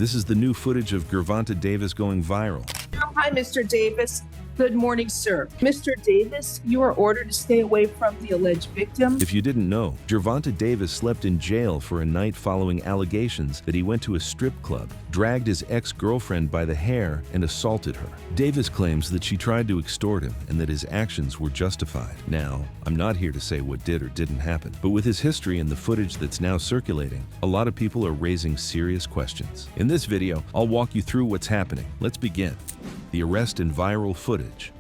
This is the new footage of Gervonta Davis going viral. Hi, Mr. Davis. Good morning, sir. Mr. Davis, you are ordered to stay away from the alleged victim. If you didn't know, Gervonta Davis slept in jail for a night following allegations that he went to a strip club, dragged his ex-girlfriend by the hair, and assaulted her. Davis claims that she tried to extort him and that his actions were justified. Now, I'm not here to say what did or didn't happen, but with his history and the footage that's now circulating, a lot of people are raising serious questions. In this video, I'll walk you through what's happening. Let's begin. The arrest and viral footage.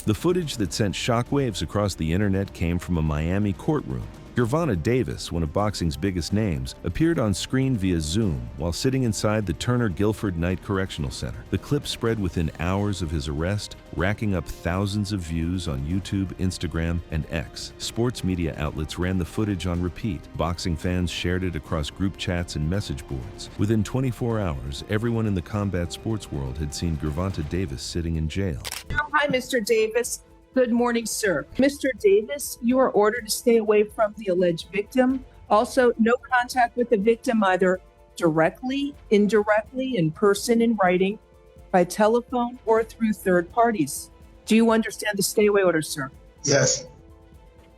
The footage that sent shockwaves across the internet came from a Miami courtroom. Gervonta Davis, one of boxing's biggest names, appeared on screen via Zoom while sitting inside the Turner Guilford Night Correctional Center. The clip spread within hours of his arrest, racking up thousands of views on YouTube, Instagram, and X. Sports media outlets ran the footage on repeat. Boxing fans shared it across group chats and message boards. Within 24 hours, everyone in the combat sports world had seen Gervonta Davis sitting in jail. Hi, Mr. Davis. Good morning, sir. Mr. Davis, you are ordered to stay away from the alleged victim. Also, no contact with the victim either directly, indirectly, in person, in writing, by telephone, or through third parties. Do you understand the stay away order, sir? Yes.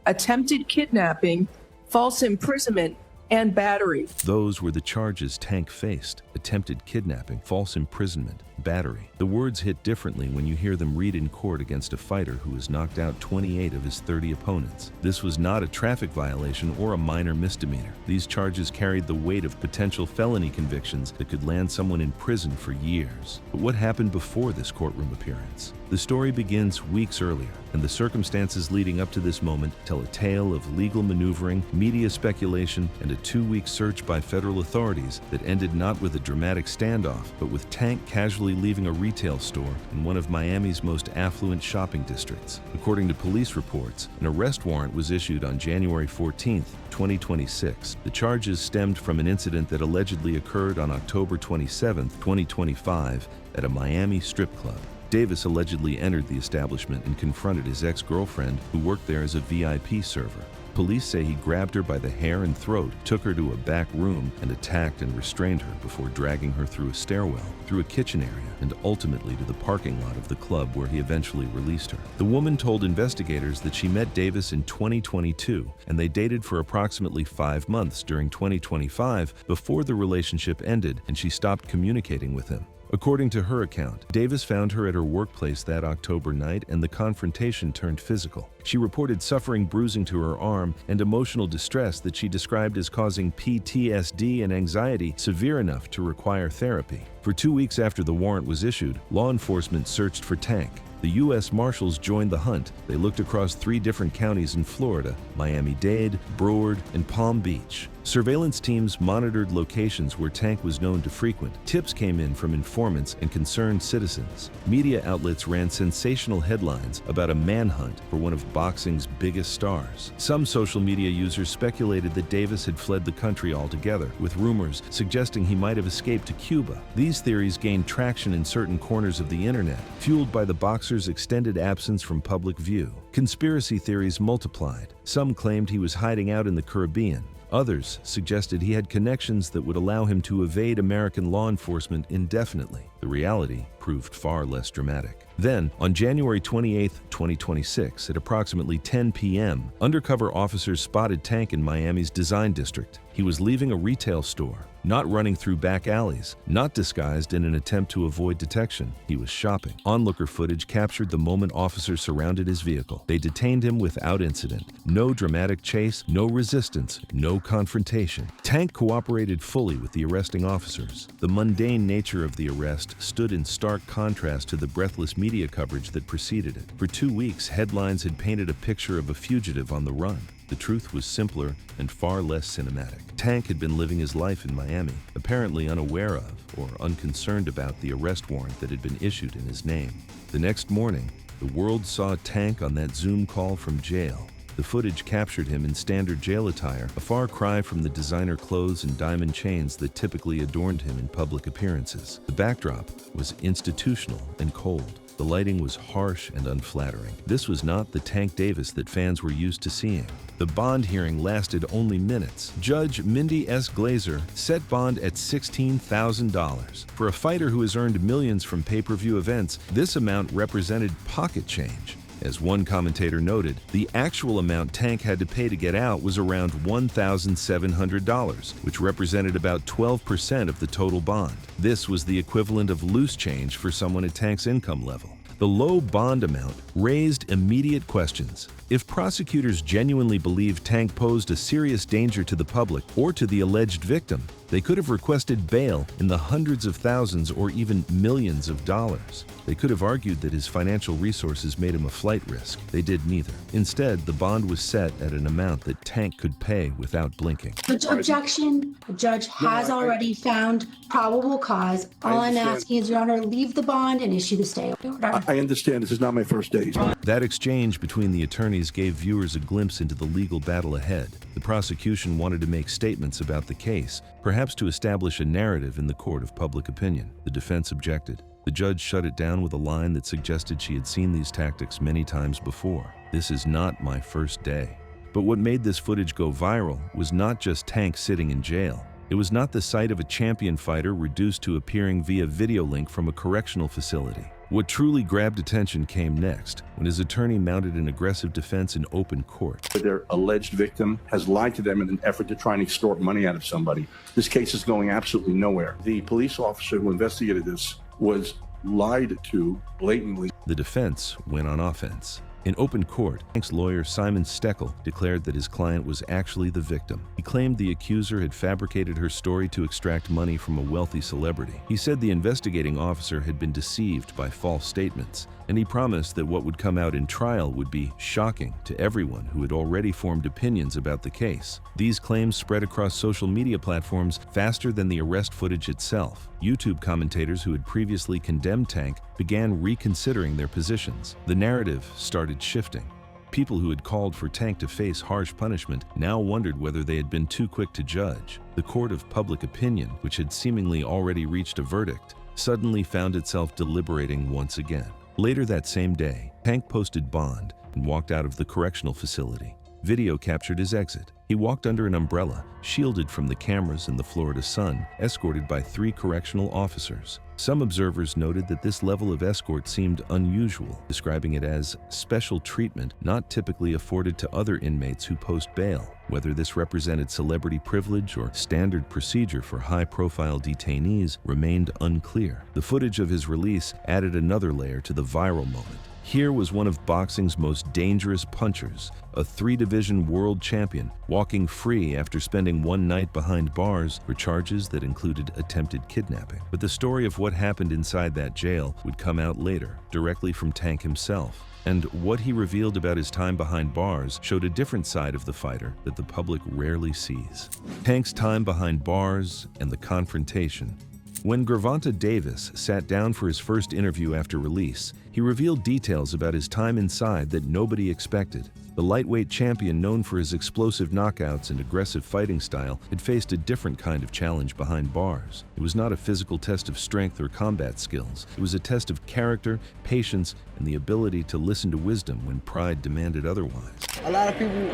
Attempted kidnapping, false imprisonment, and battery. Those were the charges Tank faced: attempted kidnapping, false imprisonment, battery. The words hit differently when you hear them read in court against a fighter who has knocked out 28 of his 30 opponents. This was not a traffic violation or a minor misdemeanor. These charges carried the weight of potential felony convictions that could land someone in prison for years. But what happened before this courtroom appearance? The story begins weeks earlier, and the circumstances leading up to this moment tell a tale of legal maneuvering, media speculation, and a 2-week search by federal authorities that ended not with a dramatic standoff, but with Tank casually leaving a retail store in one of Miami's most affluent shopping districts. According to police reports, an arrest warrant was issued on January 14, 2026. The charges stemmed from an incident that allegedly occurred on October 27, 2025, at a Miami strip club. Davis allegedly entered the establishment and confronted his ex-girlfriend, who worked there as a VIP server. Police say he grabbed her by the hair and throat, took her to a back room, and attacked and restrained her before dragging her through a stairwell, through a kitchen area, and ultimately to the parking lot of the club, where he eventually released her. The woman told investigators that she met Davis in 2022, and they dated for approximately 5 months during 2025 before the relationship ended and she stopped communicating with him. According to her account, Davis found her at her workplace that October night, and the confrontation turned physical. She reported suffering bruising to her arm and emotional distress that she described as causing PTSD and anxiety severe enough to require therapy. For 2 weeks after the warrant was issued, law enforcement searched for Tank. The U.S. Marshals joined the hunt. They looked across 3 different counties in Florida: Miami-Dade, Broward, and Palm Beach. Surveillance teams monitored locations where Tank was known to frequent. Tips came in from informants and concerned citizens. Media outlets ran sensational headlines about a manhunt for one of boxing's biggest stars. Some social media users speculated that Davis had fled the country altogether, with rumors suggesting he might have escaped to Cuba. These theories gained traction in certain corners of the internet, fueled by the boxer's extended absence from public view. Conspiracy theories multiplied. Some claimed he was hiding out in the Caribbean. Others suggested he had connections that would allow him to evade American law enforcement indefinitely. The reality proved far less dramatic. Then, on January 28, 2026, at approximately 10 p.m., undercover officers spotted Tank in Miami's Design District. He was leaving a retail store, not running through back alleys, not disguised in an attempt to avoid detection. He was shopping. Onlooker footage captured the moment officers surrounded his vehicle. They detained him without incident. No dramatic chase, no resistance, no confrontation. Tank cooperated fully with the arresting officers. The mundane nature of the arrest stood in stark contrast to the breathless media coverage that preceded it. For 2 weeks, headlines had painted a picture of a fugitive on the run. The truth was simpler and far less cinematic. Tank had been living his life in Miami, apparently unaware of or unconcerned about the arrest warrant that had been issued in his name. The next morning, the world saw Tank on that Zoom call from jail. The footage captured him in standard jail attire, a far cry from the designer clothes and diamond chains that typically adorned him in public appearances. The backdrop was institutional and cold. The lighting was harsh and unflattering. This was not the Tank Davis that fans were used to seeing. The bond hearing lasted only minutes. Judge Mindy S. Glazer set bond at $16,000. For a fighter who has earned millions from pay-per-view events, this amount represented pocket change. As one commentator noted, the actual amount Tank had to pay to get out was around $1,700, which represented about 12% of the total bond. This was the equivalent of loose change for someone at Tank's income level. The low bond amount raised immediate questions. If prosecutors genuinely believed Tank posed a serious danger to the public or to the alleged victim, they could have requested bail in the hundreds of thousands or even millions of dollars. They could have argued that his financial resources made him a flight risk. They did neither. Instead, the bond was set at an amount that Tank could pay without blinking. Objection. The judge has already found probable cause. All I'm asking is, Your Honor, leave the bond and issue the stay order. I understand this is not my first day. That exchange between the attorneys gave viewers a glimpse into the legal battle ahead. The prosecution wanted to make statements about the case, perhaps to establish a narrative in the court of public opinion. The defense objected. The judge shut it down with a line that suggested she had seen these tactics many times before. This is not my first day. But what made this footage go viral was not just Tank sitting in jail. It was not the sight of a champion fighter reduced to appearing via video link from a correctional facility. What truly grabbed attention came next, when his attorney mounted an aggressive defense in open court. Their alleged victim has lied to them in an effort to try and extort money out of somebody. This case is going absolutely nowhere. The police officer who investigated this was lied to blatantly. The defense went on offense. In open court, Tank's lawyer Simon Steckel declared that his client was actually the victim. He claimed the accuser had fabricated her story to extract money from a wealthy celebrity. He said the investigating officer had been deceived by false statements, and he promised that what would come out in trial would be shocking to everyone who had already formed opinions about the case. These claims spread across social media platforms faster than the arrest footage itself. YouTube commentators who had previously condemned Tank began reconsidering their positions. The narrative started shifting. People who had called for Tank to face harsh punishment now wondered whether they had been too quick to judge. The court of public opinion, which had seemingly already reached a verdict, suddenly found itself deliberating once again. Later that same day, Tank posted bond and walked out of the correctional facility. Video captured his exit. He walked under an umbrella, shielded from the cameras and the Florida sun, escorted by 3 correctional officers. Some observers noted that this level of escort seemed unusual, describing it as special treatment not typically afforded to other inmates who post bail. Whether this represented celebrity privilege or standard procedure for high-profile detainees remained unclear. The footage of his release added another layer to the viral moment. Here was one of boxing's most dangerous punchers, a 3-division world champion, walking free after spending one night behind bars for charges that included attempted kidnapping. But the story of what happened inside that jail would come out later, directly from Tank himself. And what he revealed about his time behind bars showed a different side of the fighter that the public rarely sees. Tank's time behind bars and the confrontation. When Gervonta Davis sat down for his first interview after release, he revealed details about his time inside that nobody expected. The lightweight champion, known for his explosive knockouts and aggressive fighting style, had faced a different kind of challenge behind bars. It was not a physical test of strength or combat skills. It was a test of character, patience, and the ability to listen to wisdom when pride demanded otherwise. A lot of people,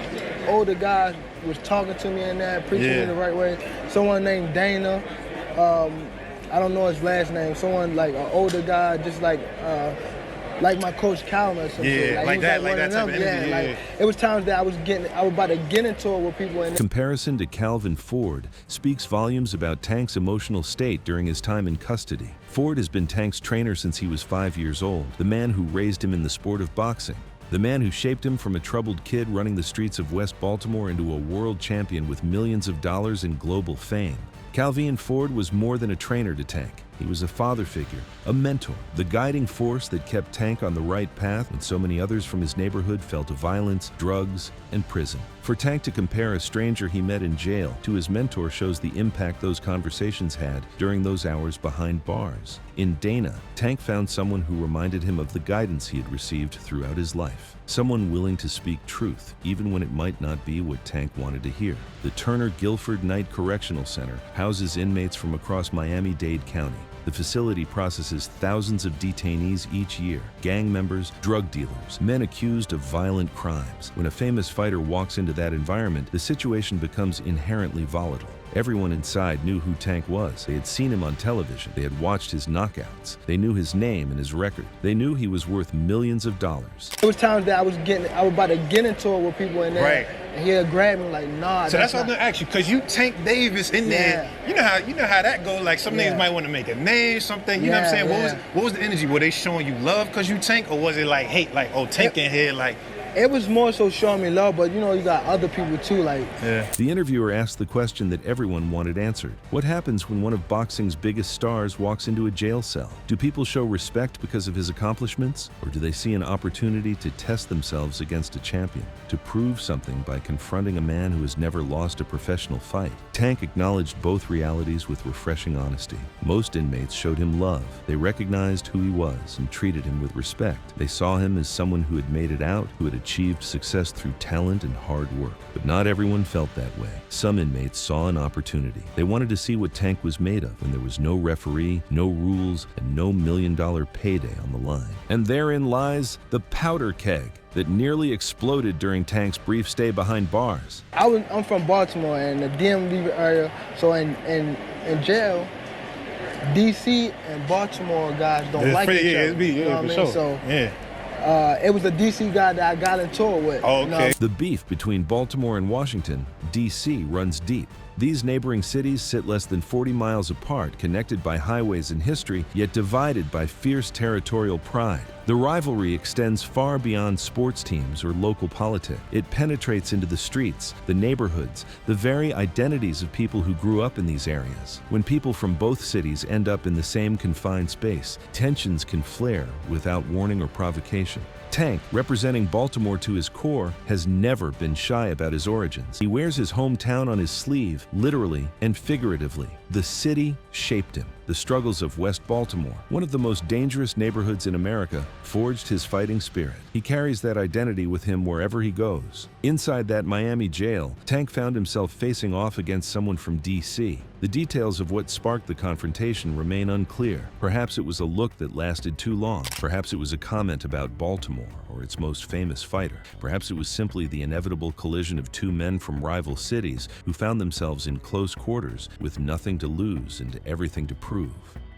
older guys, was talking to me and that, preaching me the right way. Someone named Dana. I don't know his last name. Someone like an older guy, just like my coach Calvin or something. Yeah, like that type of energy. Like, it was times that I was about to get into it with people. Comparison to Calvin Ford speaks volumes about Tank's emotional state during his time in custody. Ford has been Tank's trainer since he was 5 years old, the man who raised him in the sport of boxing. The man who shaped him from a troubled kid running the streets of West Baltimore into a world champion with millions of dollars in global fame. Calvin Ford was more than a trainer to Tank. He was a father figure, a mentor, the guiding force that kept Tank on the right path when so many others from his neighborhood fell to violence, drugs, and prison. For Tank to compare a stranger he met in jail to his mentor shows the impact those conversations had during those hours behind bars. In Dana, Tank found someone who reminded him of the guidance he had received throughout his life. Someone willing to speak truth, even when it might not be what Tank wanted to hear. The Turner Guilford Knight Correctional Center houses inmates from across Miami-Dade County. The facility processes thousands of detainees each year, gang members, drug dealers, men accused of violent crimes. When a famous fighter walks into that environment, the situation becomes inherently volatile. Everyone inside knew who Tank was. They had seen him on television. They had watched his knockouts. They knew his name and his record. They knew he was worth millions of dollars. There was times that I was about to get into it with people in there. Right. And he'll grab me like, nah. So that's what I'm gonna ask you, because you Tank Davis in there. You know how that goes. Like some niggas might want to make a name, something. You know what I'm saying? What was the energy? Were they showing you love because you Tank, or was it like hate? Like, oh, Tank in here, like. It was more so showing me love, but you know, you got other people too, like. Yeah. The interviewer asked the question that everyone wanted answered. What happens when one of boxing's biggest stars walks into a jail cell? Do people show respect because of his accomplishments? Or do they see an opportunity to test themselves against a champion? To prove something by confronting a man who has never lost a professional fight? Tank acknowledged both realities with refreshing honesty. Most inmates showed him love. They recognized who he was and treated him with respect. They saw him as someone who had made it out, who had achieved success through talent and hard work. But not everyone felt that way. Some inmates saw an opportunity. They wanted to see what Tank was made of when there was no referee, no rules, and no $1 million payday on the line. And therein lies the powder keg that nearly exploded during Tank's brief stay behind bars. I'm from Baltimore and the DMV area, so in jail, DC and Baltimore guys don't like each other. You know what I mean? So, it was a DC guy that I got into it with. Oh, okay. You know? The beef between Baltimore and Washington, D.C. runs deep. These neighboring cities sit less than 40 miles apart, connected by highways and history, yet divided by fierce territorial pride. The rivalry extends far beyond sports teams or local politics. It penetrates into the streets, the neighborhoods, the very identities of people who grew up in these areas. When people from both cities end up in the same confined space, tensions can flare without warning or provocation. Tank, representing Baltimore to his core, has never been shy about his origins. He wears his hometown on his sleeve, literally and figuratively. The city shaped him. The struggles of West Baltimore, one of the most dangerous neighborhoods in America, forged his fighting spirit. He carries that identity with him wherever he goes. Inside that Miami jail, Tank found himself facing off against someone from D.C. The details of what sparked the confrontation remain unclear. Perhaps it was a look that lasted too long. Perhaps it was a comment about Baltimore or its most famous fighter. Perhaps it was simply the inevitable collision of two men from rival cities who found themselves in close quarters with nothing to lose and everything to prove.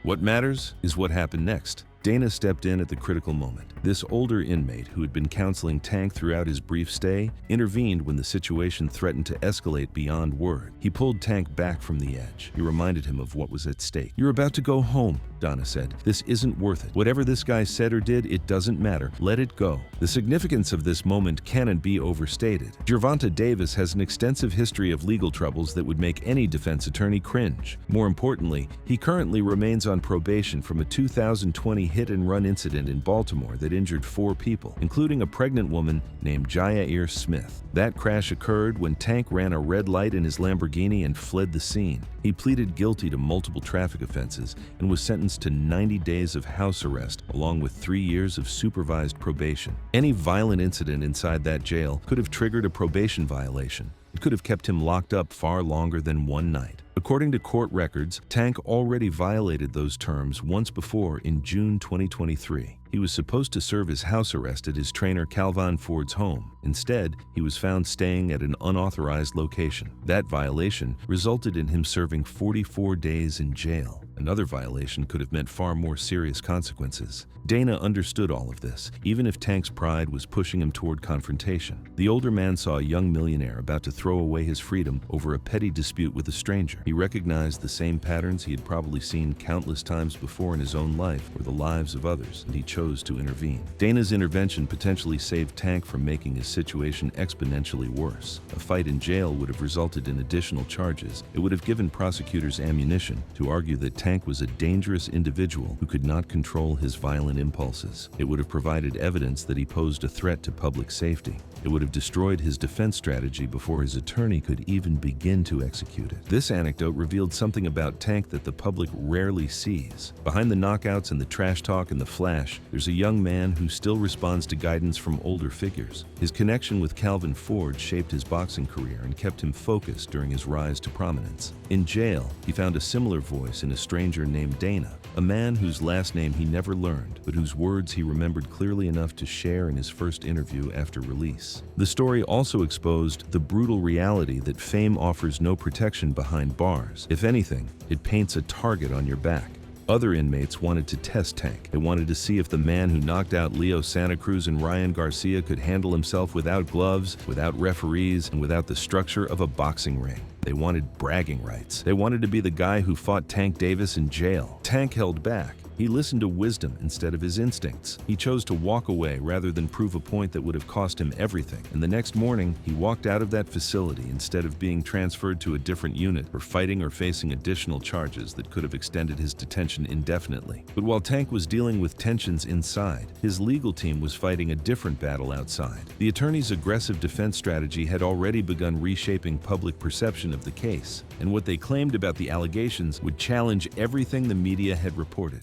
What matters is what happened next. Dana stepped in at the critical moment. This older inmate, who had been counseling Tank throughout his brief stay, intervened when the situation threatened to escalate beyond word. He pulled Tank back from the edge. He reminded him of what was at stake. "You're about to go home," Donna said. "This isn't worth it. Whatever this guy said or did, it doesn't matter. Let it go." The significance of this moment cannot be overstated. Gervonta Davis has an extensive history of legal troubles that would make any defense attorney cringe. More importantly, he currently remains on probation from a 2020 hit-and-run incident in Baltimore that injured 4 people, including a pregnant woman named Jair Smith. That crash occurred when Tank ran a red light in his Lamborghini and fled the scene. He pleaded guilty to multiple traffic offenses and was sentenced to 90 days of house arrest, along with 3 years of supervised probation. Any violent incident inside that jail could have triggered a probation violation. It could have kept him locked up far longer than one night. According to court records, Tank already violated those terms once before in June 2023. He was supposed to serve his house arrest at his trainer Calvin Ford's home. Instead, he was found staying at an unauthorized location. That violation resulted in him serving 44 days in jail. Another violation could have meant far more serious consequences. Dana understood all of this, even if Tank's pride was pushing him toward confrontation. The older man saw a young millionaire about to throw away his freedom over a petty dispute with a stranger. He recognized the same patterns he had probably seen countless times before in his own life or the lives of others, and he chose to intervene. Dana's intervention potentially saved Tank from making his situation exponentially worse. A fight in jail would have resulted in additional charges. It would have given prosecutors ammunition to argue that Tank was a dangerous individual who could not control his violent impulses. It would have provided evidence that he posed a threat to public safety. It would have destroyed his defense strategy before his attorney could even begin to execute it. This anecdote revealed something about Tank that the public rarely sees. Behind the knockouts and the trash talk and the flash, there's a young man who still responds to guidance from older figures. His connection with Calvin Ford shaped his boxing career and kept him focused during his rise to prominence. In jail, he found a similar voice in a stranger named Dana, a man whose last name he never learned, but whose words he remembered clearly enough to share in his first interview after release. The story also exposed the brutal reality that fame offers no protection behind bars. If anything, it paints a target on your back. Other inmates wanted to test Tank. They wanted to see if the man who knocked out Leo Santa Cruz and Ryan Garcia could handle himself without gloves, without referees, and without the structure of a boxing ring. They wanted bragging rights. They wanted to be the guy who fought Tank Davis in jail. Tank held back. He listened to wisdom instead of his instincts. He chose to walk away rather than prove a point that would have cost him everything. And the next morning, he walked out of that facility instead of being transferred to a different unit or fighting or facing additional charges that could have extended his detention indefinitely. But while Tank was dealing with tensions inside, his legal team was fighting a different battle outside. The attorney's aggressive defense strategy had already begun reshaping public perception of the case, and what they claimed about the allegations would challenge everything the media had reported.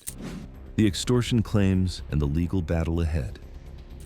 The extortion claims and the legal battle ahead.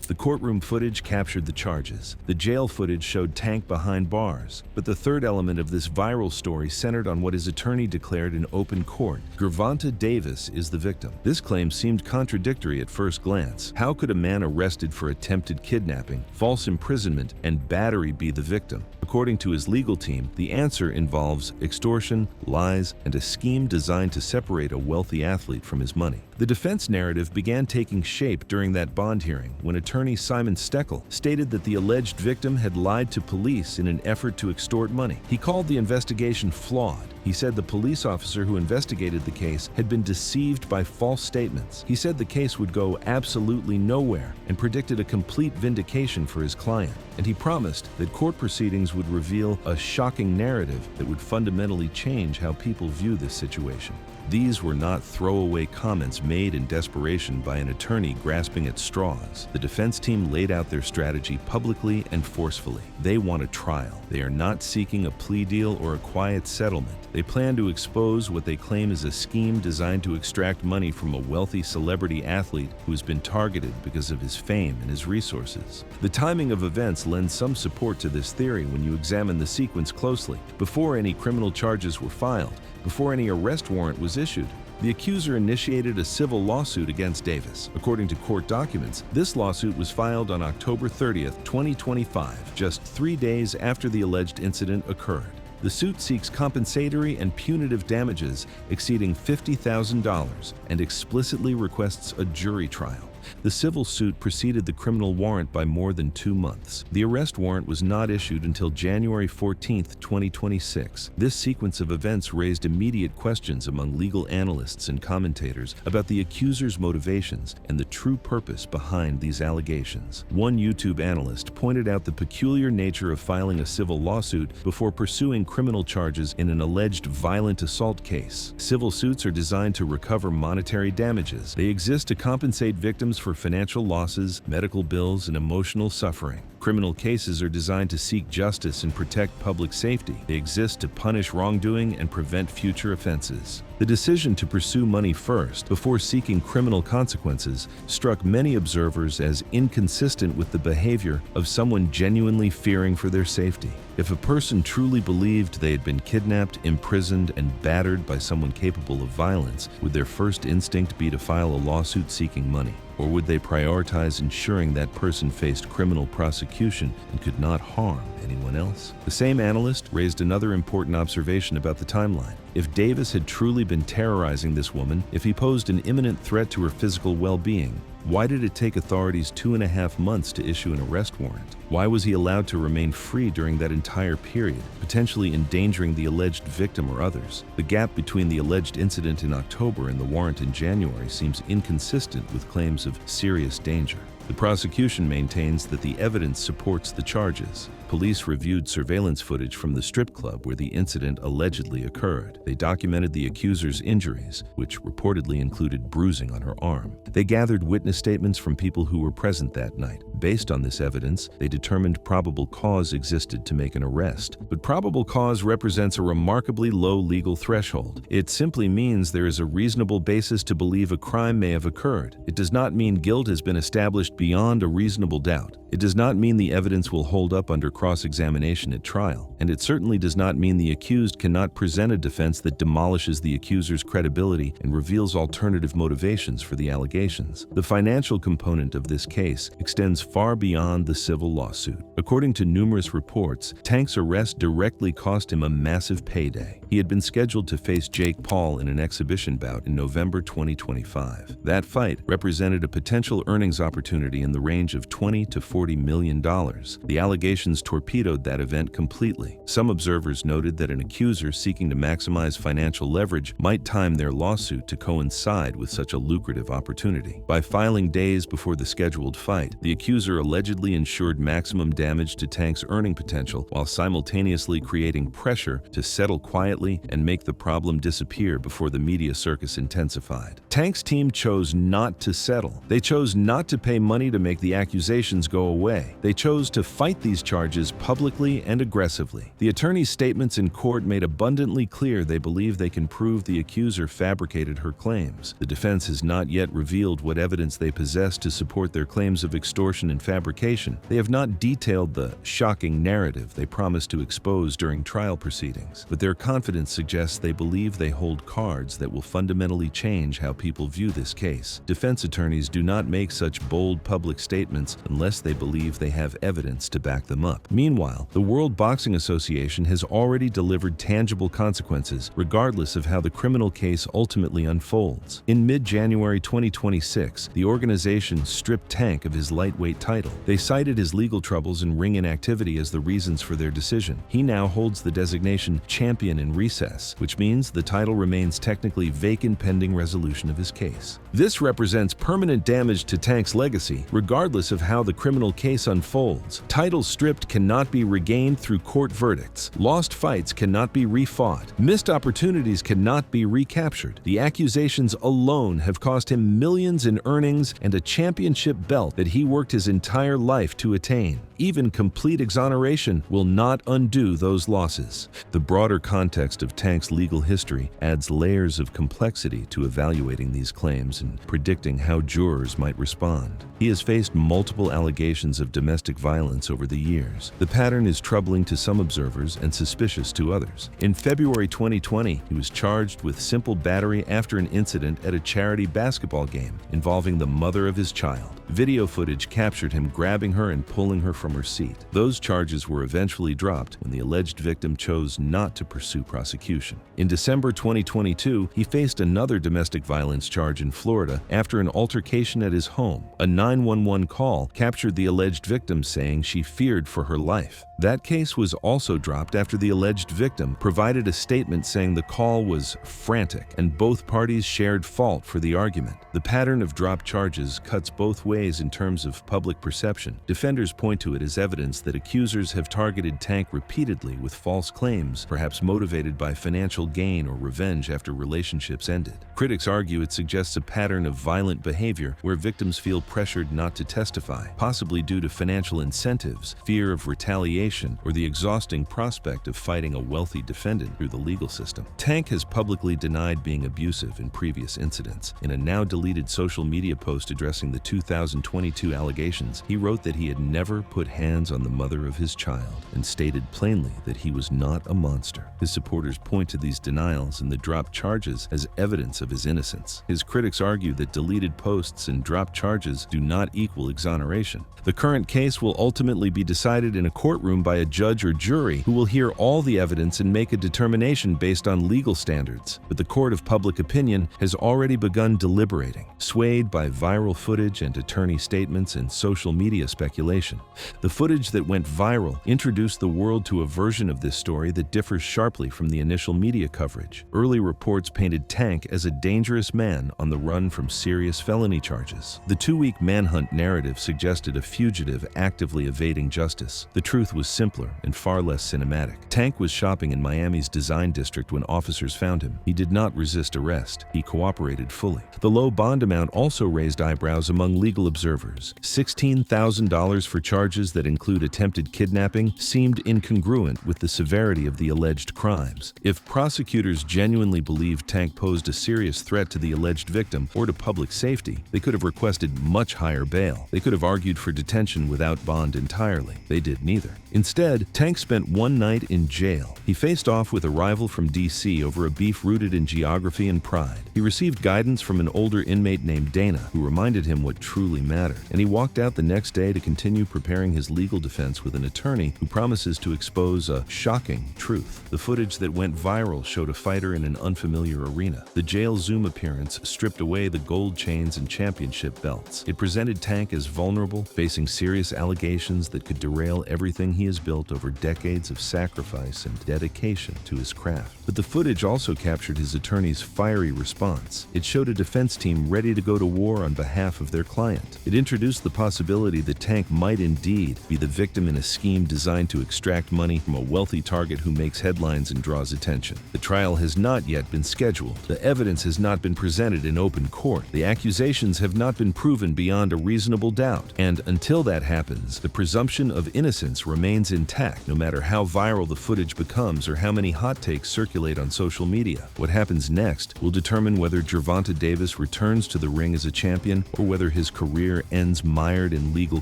The courtroom footage captured the charges. The jail footage showed Tank behind bars. But the third element of this viral story centered on what his attorney declared in open court. Gervonta Davis is the victim. This claim seemed contradictory at first glance. How could a man arrested for attempted kidnapping, false imprisonment, and battery be the victim? According to his legal team, the answer involves extortion, lies, and a scheme designed to separate a wealthy athlete from his money. The defense narrative began taking shape during that bond hearing when attorney Simon Steckel stated that the alleged victim had lied to police in an effort to extort money. He called the investigation flawed. He said the police officer who investigated the case had been deceived by false statements. He said the case would go absolutely nowhere and predicted a complete vindication for his client. And he promised that court proceedings would reveal a shocking narrative that would fundamentally change how people view this situation. These were not throwaway comments made in desperation by an attorney grasping at straws. The defense team laid out their strategy publicly and forcefully. They want a trial. They are not seeking a plea deal or a quiet settlement. They plan to expose what they claim is a scheme designed to extract money from a wealthy celebrity athlete who has been targeted because of his fame and his resources. The timing of events lends some support to this theory when you examine the sequence closely. Before any criminal charges were filed, before any arrest warrant was issued, the accuser initiated a civil lawsuit against Davis. According to court documents, this lawsuit was filed on October 30th, 2025, just 3 days after the alleged incident occurred. The suit seeks compensatory and punitive damages exceeding $50,000 and explicitly requests a jury trial. The civil suit preceded the criminal warrant by more than 2 months. The arrest warrant was not issued until January 14, 2026. This sequence of events raised immediate questions among legal analysts and commentators about the accuser's motivations and the true purpose behind these allegations. One YouTube analyst pointed out the peculiar nature of filing a civil lawsuit before pursuing criminal charges in an alleged violent assault case. Civil suits are designed to recover monetary damages. They exist to compensate victims for financial losses, medical bills, and emotional suffering. Criminal cases are designed to seek justice and protect public safety. They exist to punish wrongdoing and prevent future offenses. The decision to pursue money first, before seeking criminal consequences, struck many observers as inconsistent with the behavior of someone genuinely fearing for their safety. If a person truly believed they had been kidnapped, imprisoned, and battered by someone capable of violence, would their first instinct be to file a lawsuit seeking money? Or would they prioritize ensuring that person faced criminal prosecution and could not harm anyone else? The same analyst raised another important observation about the timeline. If Davis had truly been terrorizing this woman, if he posed an imminent threat to her physical well-being, why did it take authorities 2.5 months to issue an arrest warrant? Why was he allowed to remain free during that entire period, potentially endangering the alleged victim or others? The gap between the alleged incident in October and the warrant in January seems inconsistent with claims of serious danger. The prosecution maintains that the evidence supports the charges. Police reviewed surveillance footage from the strip club where the incident allegedly occurred. They documented the accuser's injuries, which reportedly included bruising on her arm. They gathered witness statements from people who were present that night. Based on this evidence, they determined probable cause existed to make an arrest. But probable cause represents a remarkably low legal threshold. It simply means there is a reasonable basis to believe a crime may have occurred. It does not mean guilt has been established beyond a reasonable doubt. It does not mean the evidence will hold up under cross-examination at trial, and it certainly does not mean the accused cannot present a defense that demolishes the accuser's credibility and reveals alternative motivations for the allegations. The financial component of this case extends far beyond the civil lawsuit. According to numerous reports, Tank's arrest directly cost him a massive payday. He had been scheduled to face Jake Paul in an exhibition bout in November 2025. That fight represented a potential earnings opportunity in the range of $20 to $40 million. The allegations torpedoed that event completely. Some observers noted that an accuser seeking to maximize financial leverage might time their lawsuit to coincide with such a lucrative opportunity. By filing days before the scheduled fight, the accuser allegedly ensured maximum damage to Tank's earning potential while simultaneously creating pressure to settle quietly and make the problem disappear before the media circus intensified. Tank's team chose not to settle. They chose not to pay money to make the accusations go away. They chose to fight these charges publicly and aggressively. The attorney's statements in court made abundantly clear they believe they can prove the accuser fabricated her claims. The defense has not yet revealed what evidence they possess to support their claims of extortion and fabrication. They have not detailed the shocking narrative they promised to expose during trial proceedings, but their confidence suggests they believe they hold cards that will fundamentally change how people view this case. Defense attorneys do not make such bold public statements unless they believe they have evidence to back them up. Meanwhile, the World Boxing Association has already delivered tangible consequences, regardless of how the criminal case ultimately unfolds. In mid-January 2026, the organization stripped Tank of his lightweight title. They cited his legal troubles and ring inactivity as the reasons for their decision. He now holds the designation champion in recess, which means the title remains technically vacant pending resolution of his case. This represents permanent damage to Tank's legacy, regardless of how the criminal case unfolds. Titles stripped cannot be regained through court verdicts. Lost fights cannot be refought. Missed opportunities cannot be recaptured. The accusations alone have cost him millions in earnings and a championship belt that he worked his entire life to attain. Even complete exoneration will not undo those losses. The broader context of Tank's legal history adds layers of complexity to evaluating these claims and predicting how jurors might respond. He has faced multiple allegations of domestic violence over the years. The pattern is troubling to some observers and suspicious to others. In February 2020, he was charged with simple battery after an incident at a charity basketball game involving the mother of his child. Video footage captured him grabbing her and pulling her from her seat. Those charges were eventually dropped when the alleged victim chose not to pursue prosecution. In December 2022, he faced another domestic violence charge in Florida after an altercation at his home. A 911 call captured the alleged victim saying she feared for her life. That case was also dropped after the alleged victim provided a statement saying the call was frantic and both parties shared fault for the argument. The pattern of dropped charges cuts both ways in terms of public perception. Defenders point to it as evidence that accusers have targeted Tank repeatedly with false claims, perhaps motivated by financial gain or revenge after relationships ended. Critics argue it suggests a pattern of violent behavior where victims feel pressured not to testify, possibly due to financial incentives, fear of retaliation, or the exhausting prospect of fighting a wealthy defendant through the legal system. Tank has publicly denied being abusive in previous incidents. In a now-deleted social media post addressing the 2022 allegations, he wrote that he had never put hands on the mother of his child and stated plainly that he was not a monster. His supporters point to these denials and the dropped charges as evidence of his innocence. His critics argue that deleted posts and dropped charges do not equal exoneration. The current case will ultimately be decided in a courtroom by a judge or jury who will hear all the evidence and make a determination based on legal standards. But the court of public opinion has already begun deliberating, swayed by viral footage and attorney statements and social media speculation. The footage that went viral introduced the world to a version of this story that differs sharply from the initial media coverage. Early reports painted Tank as a dangerous man on the run from serious felony charges. The 2-week manhunt narrative suggested a fugitive actively evading justice. this. The truth was simpler and far less cinematic. Tank was shopping in Miami's Design District when officers found him. He did not resist arrest. He cooperated fully. The low bond amount also raised eyebrows among legal observers. $16,000 for charges that include attempted kidnapping seemed incongruent with the severity of the alleged crimes. If prosecutors genuinely believed Tank posed a serious threat to the alleged victim or to public safety, they could have requested much higher bail. They could have argued for detention without bond entirely. They did neither. Instead, Tank spent one night in jail. He faced off with a rival from D.C. over a beef rooted in geography and pride. He received guidance from an older inmate named Dana, who reminded him what truly mattered, and he walked out the next day to continue preparing his legal defense with an attorney who promises to expose a shocking truth. The footage that went viral showed a fighter in an unfamiliar arena. The jail Zoom appearance stripped away the gold chains and championship belts. It presented Tank as vulnerable, facing serious allegations that could derail everything he has built over decades of sacrifice and dedication to his craft. But the footage also captured his attorney's fiery response. It showed a defense team ready to go to war on behalf of their client. It introduced the possibility that Tank might indeed be the victim in a scheme designed to extract money from a wealthy target who makes headlines and draws attention. The trial has not yet been scheduled. The evidence has not been presented in open court. The accusations have not been proven beyond a reasonable doubt. And until that happens, the presumption of innocence remains intact, no matter how viral the footage becomes or how many hot takes circulate on social media. What happens next will determine whether Gervonta Davis returns to the ring as a champion or whether his career ends mired in legal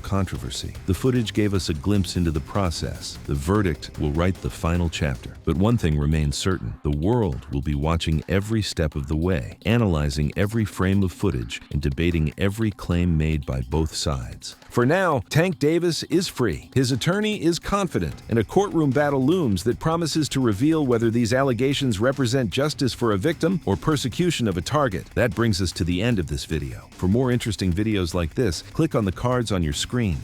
controversy. The footage gave us a glimpse into the process. The verdict will write the final chapter. But one thing remains certain: the world will be watching every step of the way, analyzing every frame of footage and debating every claim made by both sides. For now, Tank Davis is free. His attorney is confident, and a courtroom battle looms that promises to reveal whether these allegations represent justice for a victim or persecution of a target. That brings us to the end of this video. For more interesting videos like this, click on the cards on your screen.